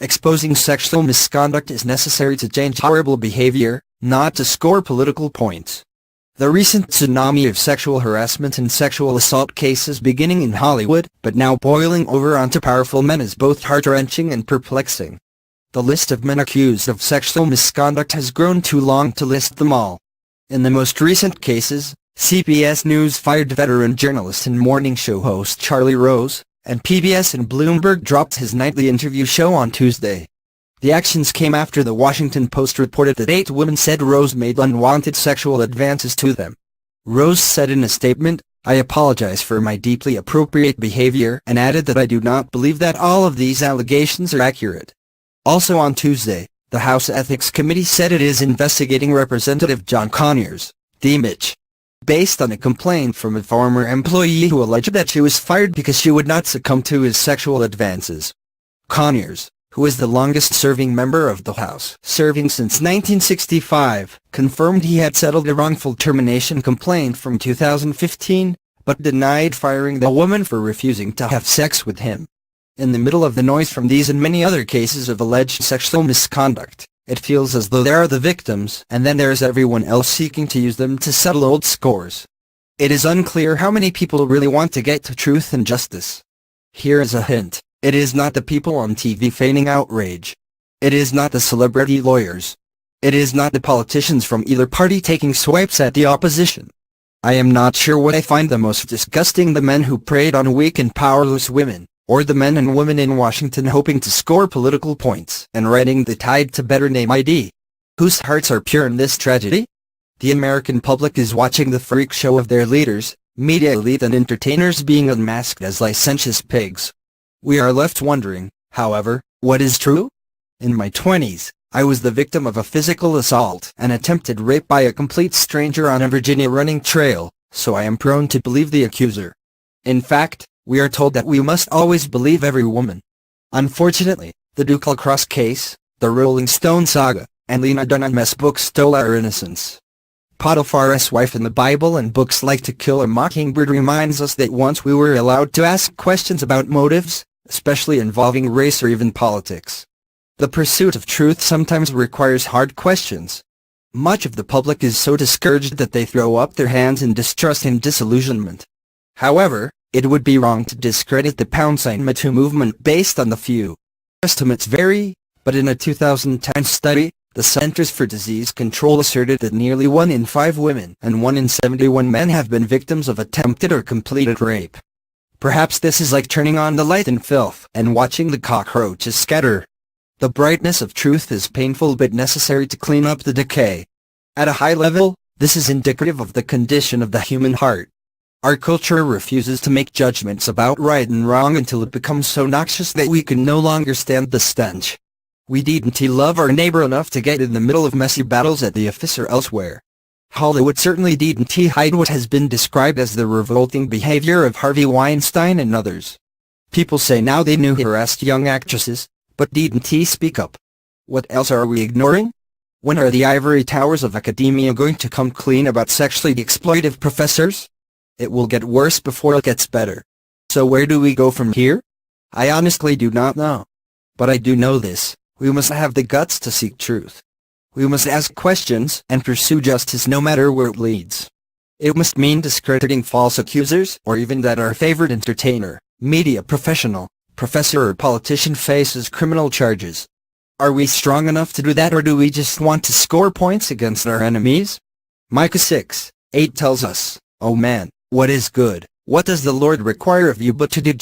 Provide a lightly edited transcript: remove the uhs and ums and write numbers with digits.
Exposing sexual misconduct is necessary to change horrible behavior, not to score political points. The recent tsunami of sexual harassment and sexual assault cases beginning in Hollywood, but now boiling over onto powerful men, is both heart-wrenching and perplexing. The list of men accused of sexual misconduct has grown too long to list them all. In the most recent cases, CBS News fired veteran journalist and morning show host Charlie Rose, and PBS and Bloomberg dropped his nightly interview show on Tuesday. The actions came after the Washington Post reported that 8 women said Rose made unwanted sexual advances to them. Rose said in a statement, "I apologize for my deeply inappropriate behavior," and added that "I do not believe that all of these allegations are accurate." Also on Tuesday, the House Ethics Committee said it is investigating Representative John Conyers, D-Mitch, based on a complaint from a former employee who alleged that she was fired because she would not succumb to his sexual advances. Conyers, who is the longest-serving member of the House, serving since 1965, confirmed he had settled a wrongful termination complaint from 2015, but denied firing the woman for refusing to have sex with him. In the middle of the noise from these and many other cases of alleged sexual misconduct, it feels as though there are the victims and then there is everyone else seeking to use them to settle old scores. It is unclear how many people really want to get to truth and justice. Here is a hint: it is not the people on TV feigning outrage. It is not the celebrity lawyers. It is not the politicians from either party taking swipes at the opposition. I am not sure what I find the most disgusting: the men who preyed on weak and powerless women, or the men and women in Washington hoping to score political points and riding the tide to better name ID. Whose hearts are pure in this tragedy? The American public is watching the freak show of their leaders, media elite and entertainers being unmasked as licentious pigs. We are left wondering, however, what is true? In my 20s, I was the victim of a physical assault and attempted rape by a complete stranger on a Virginia running trail, so I am prone to believe the accuser. In fact, we are told that we must always believe every woman. Unfortunately, the Ducal Cross case, the Rolling Stone saga, and Lena Dunham's book stole our innocence. Potiphar's wife in the Bible and books like To Kill a Mockingbird reminds us that once we were allowed to ask questions about motives, especially involving race or even politics. The pursuit of truth sometimes requires hard questions. Much of the public is so discouraged that they throw up their hands in distrust and disillusionment. However, it would be wrong to discredit the #MeToo movement based on the few. Estimates vary, but in a 2010 study, the Centers for Disease Control asserted that nearly 1 in 5 women and 1 in 71 men have been victims of attempted or completed rape. Perhaps this is like turning on the light in filth and watching the cockroaches scatter. The brightness of truth is painful but necessary to clean up the decay. At a high level, this is indicative of the condition of the human heart. Our culture refuses to make judgments about right and wrong until it becomes so noxious that we can no longer stand the stench. We didn't love our neighbor enough to get in the middle of messy battles at the office or elsewhere. Hollywood certainly didn't hide what has been described as the revolting behavior of Harvey Weinstein and others. People say now they knew he harassed young actresses, but didn't he speak up? What else are we ignoring? When are the ivory towers of academia going to come clean about sexually exploitive professors? It will get worse before it gets better. So where do we go from here? I honestly do not know. But I do know this: we must have the guts to seek truth. We must ask questions and pursue justice no matter where it leads. It must mean discrediting false accusers or even that our favorite entertainer, media professional, professor or politician faces criminal charges. Are we strong enough to do that, or do we just want to score points against our enemies? Micah 6:8 tells us, "Oh man, what is good? What does the Lord require of you but to do